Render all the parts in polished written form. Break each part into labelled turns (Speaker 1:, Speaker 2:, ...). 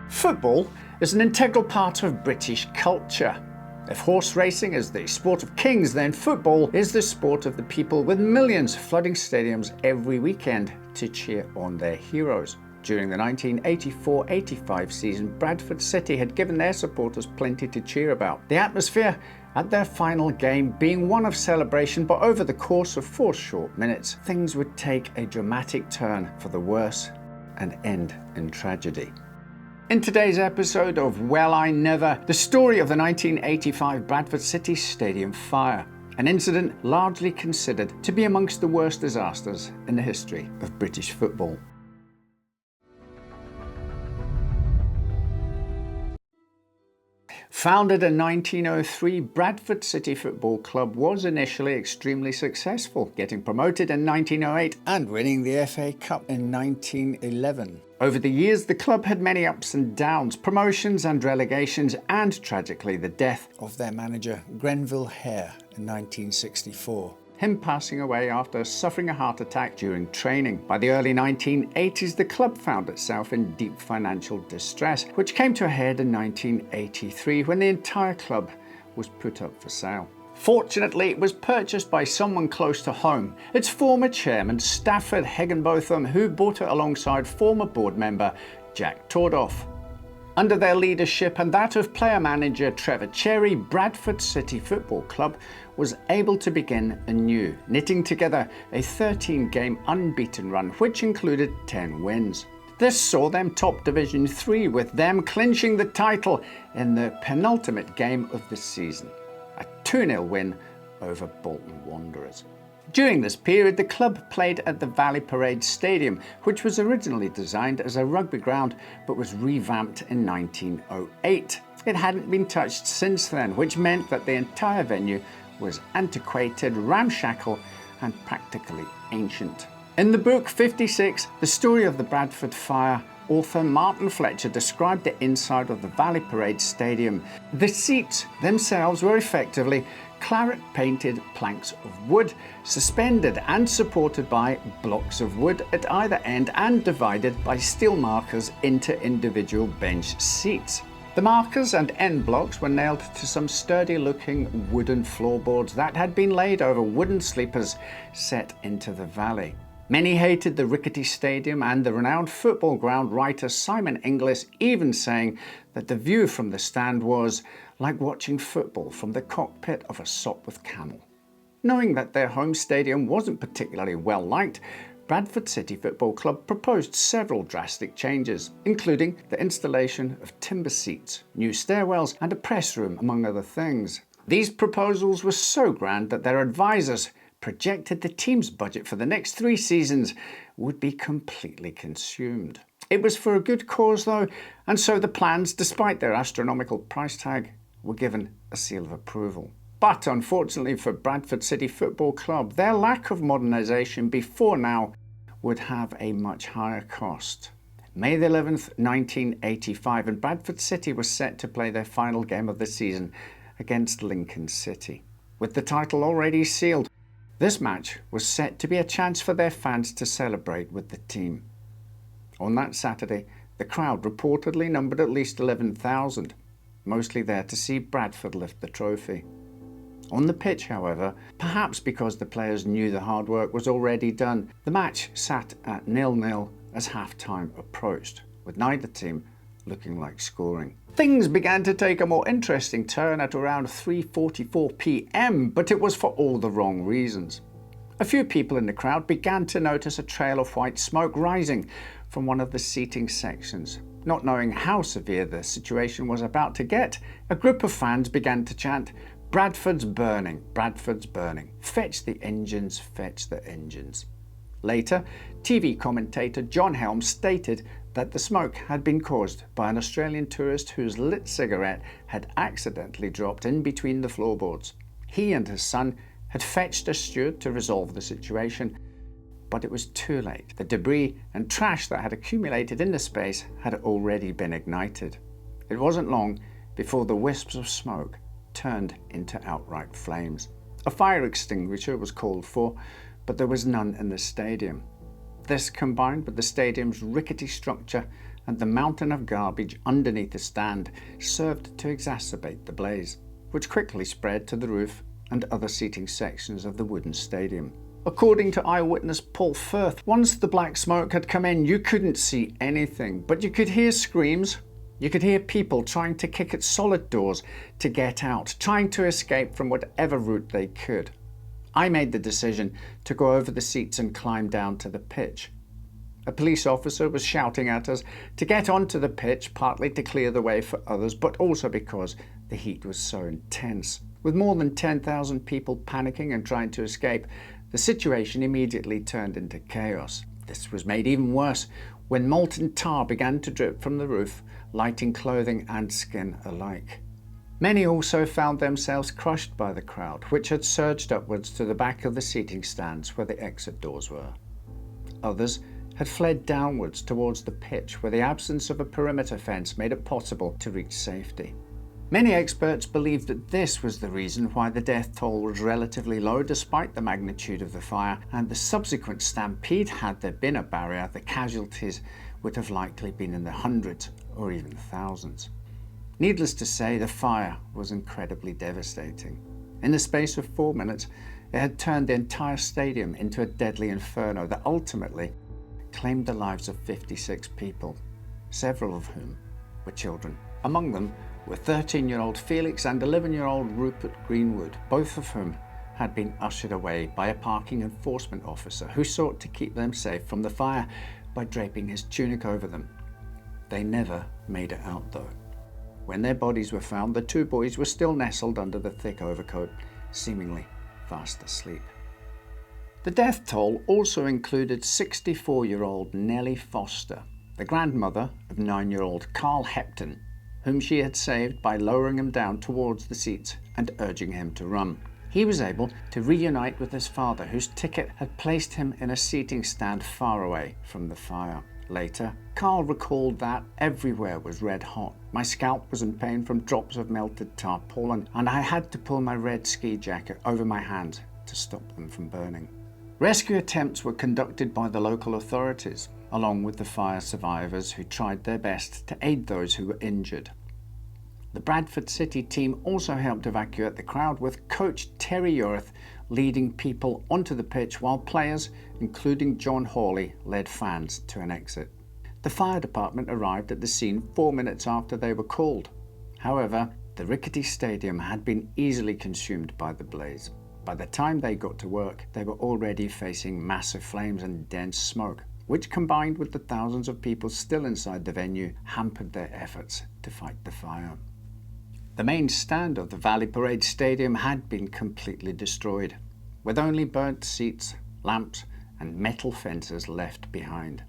Speaker 1: Football is an integral part of British culture. If horse racing is the sport of kings, then football is the sport of the people, with millions flooding stadiums every weekend to cheer on their heroes. During the 1984-85 season, Bradford City had given their supporters plenty to cheer about. The atmosphere at their final game being one of celebration, but over the course of 4 short minutes, things would take a dramatic turn for the worse and end in tragedy. In today's episode of Well I Never, the story of the 1985 Bradford City Stadium fire, an incident largely considered to be amongst the worst disasters in the history of British football. Founded in 1903, Bradford City Football Club was initially extremely successful, getting promoted in 1908 and winning the FA Cup in 1911. Over the years, the club had many ups and downs, promotions and relegations, and tragically the death of their manager Grenville Hare in 1964. Him passing away after suffering a heart attack during training. By the early 1980s, the club found itself in deep financial distress, which came to a head in 1983 when the entire club was put up for sale. Fortunately, it was purchased by someone close to home, its former chairman Stafford Higginbotham, who bought it alongside former board member Jack Tordoff. Under their leadership and that of player-manager Trevor Cherry, Bradford City Football Club was able to begin anew, knitting together a 13-game unbeaten run, which included 10 wins. This saw them top Division 3, with them clinching the title in the penultimate game of the season, a 2-0 win over Bolton Wanderers. During this period, the club played at the Valley Parade Stadium, which was originally designed as a rugby ground but was revamped in 1908. It hadn't been touched since then, which meant that the entire venue was antiquated, ramshackle, and practically ancient. In the book 56, The Story of the Bradford Fire, author Martin Fletcher described the inside of the Valley Parade Stadium. The seats themselves were effectively claret-painted planks of wood, suspended and supported by blocks of wood at either end and divided by steel markers into individual bench seats. The markers and end blocks were nailed to some sturdy-looking wooden floorboards that had been laid over wooden sleepers set into the valley. Many hated the rickety stadium, and the renowned football ground writer Simon Inglis even saying that the view from the stand was like watching football from the cockpit of a Sopwith Camel. Knowing that their home stadium wasn't particularly well liked, Bradford City Football Club proposed several drastic changes, including the installation of timber seats, new stairwells, and a press room, among other things. These proposals were so grand that their advisors projected the team's budget for the next 3 seasons would be completely consumed. It was for a good cause though, and so the plans, despite their astronomical price tag, were given a seal of approval. But unfortunately for Bradford City Football Club, their lack of modernisation before now would have a much higher cost. May the 11th, 1985, and Bradford City was set to play their final game of the season against Lincoln City. With the title already sealed, this match was set to be a chance for their fans to celebrate with the team. On that Saturday, the crowd reportedly numbered at least 11,000, mostly there to see Bradford lift the trophy. On the pitch, however, perhaps because the players knew the hard work was already done, the match sat at 0-0 as half-time approached, with neither team looking like scoring. Things began to take a more interesting turn at around 3:44 p.m, but it was for all the wrong reasons. A few people in the crowd began to notice a trail of white smoke rising from one of the seating sections. Not knowing how severe the situation was about to get, a group of fans began to chant, "Bradford's burning, Bradford's burning. Fetch the engines, fetch the engines." Later, TV commentator John Helm stated that the smoke had been caused by an Australian tourist whose lit cigarette had accidentally dropped in between the floorboards. He and his son had fetched a steward to resolve the situation, but it was too late. The debris and trash that had accumulated in the space had already been ignited. It wasn't long before the wisps of smoke turned into outright flames. A fire extinguisher was called for, but there was none in the stadium. This, combined with the stadium's rickety structure and the mountain of garbage underneath the stand served to exacerbate the blaze, which quickly spread to the roof and other seating sections of the wooden stadium. According to eyewitness Paul Firth, once the black smoke had come in, you couldn't see anything, but you could hear screams. You could hear people trying to kick at solid doors to get out, trying to escape from whatever route they could. I made the decision to go over the seats and climb down to the pitch. A police officer was shouting at us to get onto the pitch, partly to clear the way for others, but also because the heat was so intense. With more than 10,000 people panicking and trying to escape, the situation immediately turned into chaos. This was made even worse when molten tar began to drip from the roof, lighting clothing and skin alike. Many also found themselves crushed by the crowd, which had surged upwards to the back of the seating stands where the exit doors were. Others had fled downwards towards the pitch, where the absence of a perimeter fence made it possible to reach safety. Many experts believed that this was the reason why the death toll was relatively low despite the magnitude of the fire and the subsequent stampede. Had there been a barrier, the casualties would have likely been in the hundreds or even thousands. Needless to say, the fire was incredibly devastating. In the space of 4 minutes, it had turned the entire stadium into a deadly inferno that ultimately claimed the lives of 56 people, several of whom were children. Among them were 13-year-old Felix and 11-year-old Rupert Greenwood, both of whom had been ushered away by a parking enforcement officer who sought to keep them safe from the fire by draping his tunic over them. They never made it out though. When their bodies were found, the two boys were still nestled under the thick overcoat, seemingly fast asleep. The death toll also included 64-year-old Nellie Foster, the grandmother of 9-year-old Carl Hepton, whom she had saved by lowering him down towards the seats and urging him to run. He was able to reunite with his father, whose ticket had placed him in a seating stand far away from the fire. Later, Carl recalled that everywhere was red hot. My scalp was in pain from drops of melted tarpaulin, and I had to pull my red ski jacket over my hands to stop them from burning. Rescue attempts were conducted by the local authorities, along with the fire survivors who tried their best to aid those who were injured. The Bradford City team also helped evacuate the crowd, with coach Terry Urth leading people onto the pitch while players, including John Hawley, led fans to an exit. The fire department arrived at the scene 4 minutes after they were called. However, the rickety stadium had been easily consumed by the blaze. By the time they got to work, they were already facing massive flames and dense smoke, which, combined with the thousands of people still inside the venue, hampered their efforts to fight the fire. The main stand of the Valley Parade Stadium had been completely destroyed, with only burnt seats, lamps, and metal fences left behind.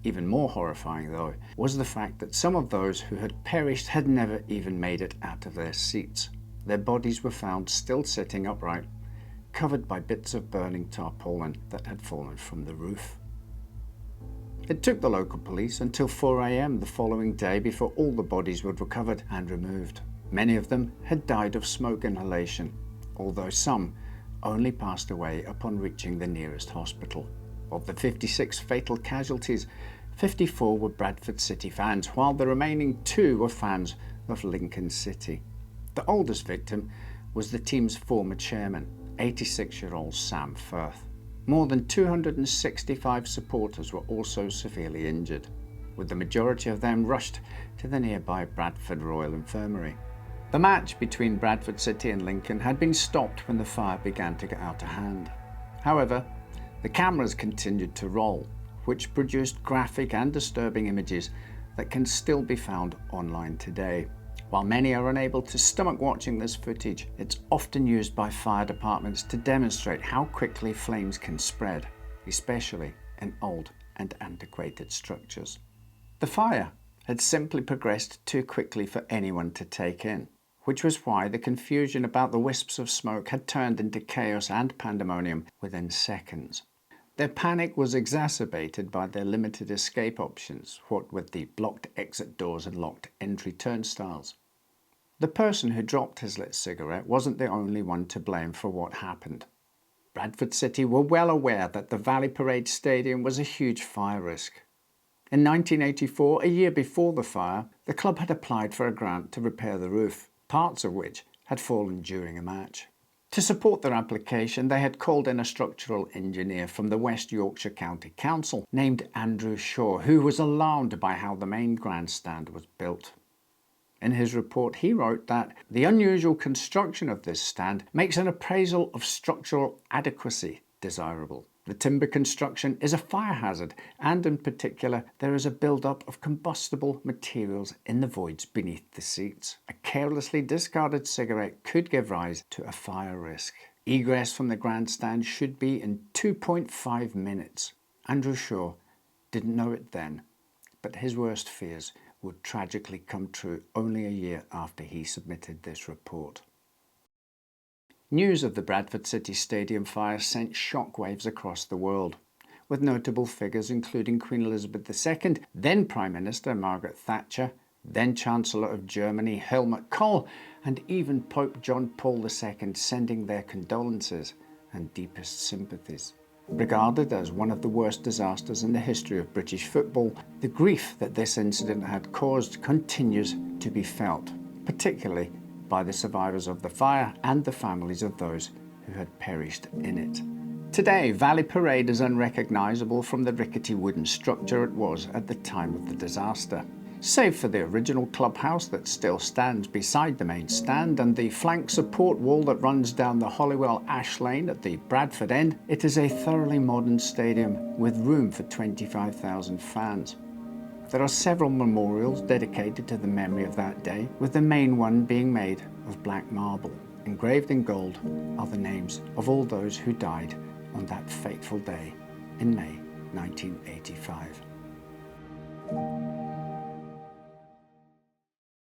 Speaker 1: Even more horrifying, though, was the fact that some of those who had perished had never even made it out of their seats. Their bodies were found still sitting upright, covered by bits of burning tarpaulin that had fallen from the roof. It took the local police until 4 a.m. the following day before all the bodies were recovered and removed. Many of them had died of smoke inhalation, although some only passed away upon reaching the nearest hospital. Of the 56 fatal casualties, 54 were Bradford City fans, while the remaining 2 were fans of Lincoln City. The oldest victim was the team's former chairman, 86-year-old Sam Firth. More than 265 supporters were also severely injured, with the majority of them rushed to the nearby Bradford Royal Infirmary. The match between Bradford City and Lincoln had been stopped when the fire began to get out of hand. However, the cameras continued to roll, which produced graphic and disturbing images that can still be found online today. While many are unable to stomach watching this footage, it's often used by fire departments to demonstrate how quickly flames can spread, especially in old and antiquated structures. The fire had simply progressed too quickly for anyone to take in, which was why the confusion about the wisps of smoke had turned into chaos and pandemonium within seconds. Their panic was exacerbated by their limited escape options, what with the blocked exit doors and locked entry turnstiles. The person who dropped his lit cigarette wasn't the only one to blame for what happened. Bradford City were well aware that the Valley Parade Stadium was a huge fire risk. In 1984, a year before the fire, the club had applied for a grant to repair the roof, parts of which had fallen during a match. To support their application, they had called in a structural engineer from the West Yorkshire County Council named Andrew Shaw, who was alarmed by how the main grandstand was built. In his report, he wrote that the unusual construction of this stand makes an appraisal of structural adequacy desirable. The timber construction is a fire hazard, and in particular, there is a build-up of combustible materials in the voids beneath the seats. A carelessly discarded cigarette could give rise to a fire risk. Egress from the grandstand should be in 2.5 minutes. Andrew Shaw didn't know it then, but his worst fears would tragically come true only a year after he submitted this report. News of the Bradford City Stadium fire sent shockwaves across the world, with notable figures including Queen Elizabeth II, then Prime Minister Margaret Thatcher, then Chancellor of Germany Helmut Kohl, and even Pope John Paul II sending their condolences and deepest sympathies. Regarded as one of the worst disasters in the history of British football, the grief that this incident had caused continues to be felt, particularly by the survivors of the fire and the families of those who had perished in it. Today, Valley Parade is unrecognisable from the rickety wooden structure it was at the time of the disaster. Save for the original clubhouse that still stands beside the main stand and the flank support wall that runs down the Holywell Ash Lane at the Bradford end, it is a thoroughly modern stadium with room for 25,000 fans. There are several memorials dedicated to the memory of that day, with the main one being made of black marble. Engraved in gold are the names of all those who died on that fateful day in May 1985.